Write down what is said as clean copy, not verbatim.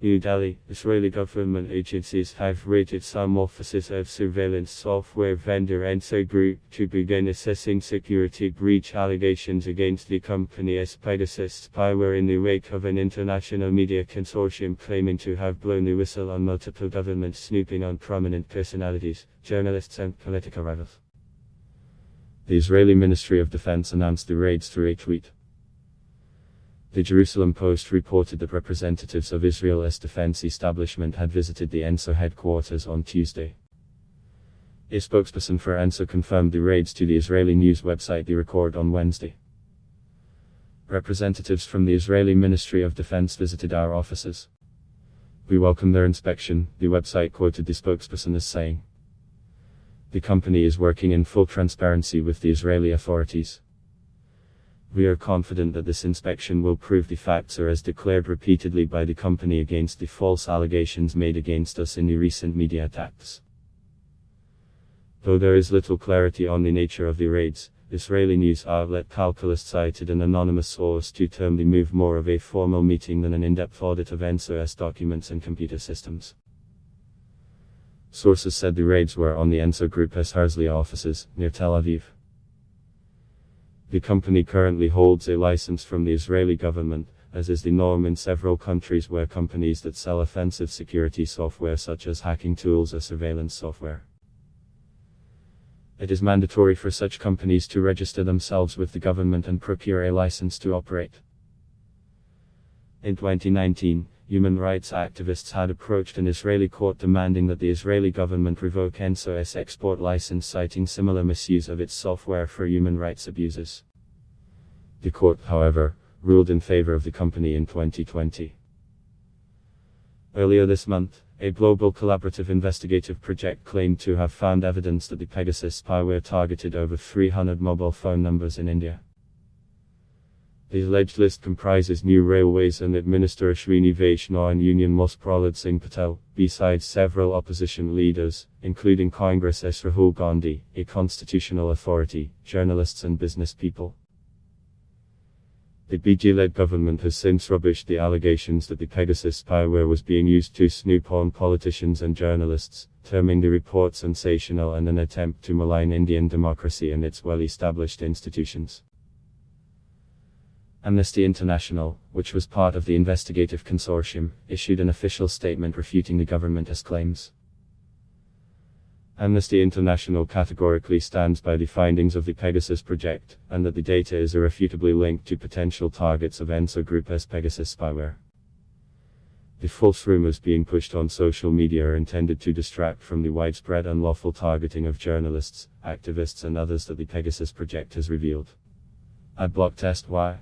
New Delhi, Israeli government agencies have raided some offices of surveillance software vendor NSO Group to begin assessing security breach allegations against the company as Pegasus spyware in the wake of an international media consortium claiming to have blown the whistle on multiple governments snooping on prominent personalities, journalists and political rivals. The Israeli Ministry of Defense announced the raids through a tweet. The Jerusalem Post reported that representatives of Israel's defense establishment had visited the NSO headquarters on Tuesday. A spokesperson for NSO confirmed the raids to the Israeli news website The Record on Wednesday. Representatives from the Israeli Ministry of Defense visited our offices. We welcome their inspection, the website quoted the spokesperson as saying. The company is working in full transparency with the Israeli authorities. We are confident that this inspection will prove the facts are as declared repeatedly by the company against the false allegations made against us in the recent media attacks. Though there is little clarity on the nature of the raids, Israeli news outlet Calculus cited an anonymous source to term the move more of a formal meeting than an in-depth audit of NSO's documents and computer systems. Sources said the raids were on the NSO Group's Herzliya offices, near Tel Aviv. The company currently holds a license from the Israeli government, as is the norm in several countries where companies that sell offensive security software such as hacking tools or surveillance software. It is mandatory for such companies to register themselves with the government and procure a license to operate. In 2019, human rights activists had approached an Israeli court demanding that the Israeli government revoke NSO's export license, citing similar misuse of its software for human rights abuses. The court, however, ruled in favor of the company in 2020. Earlier this month, a global collaborative investigative project claimed to have found evidence that the Pegasus spyware targeted over 300 mobile phone numbers in India. The alleged list comprises new railways and Administrator Ashwini Vaishnaw and Union Most Prahlad Singh Patel, besides several opposition leaders, including Congress' Rahul Gandhi, a constitutional authority, journalists and business people. The BJP-led government has since rubbished the allegations that the Pegasus spyware was being used to snoop on politicians and journalists, terming the report sensational and an attempt to malign Indian democracy and its well-established institutions. Amnesty International, which was part of the investigative consortium, issued an official statement refuting the government's claims. Amnesty International categorically stands by the findings of the Pegasus project, and that the data is irrefutably linked to potential targets of NSO Group's Pegasus spyware. The false rumors being pushed on social media are intended to distract from the widespread unlawful targeting of journalists, activists and others that the Pegasus project has revealed. Adblock Test Why?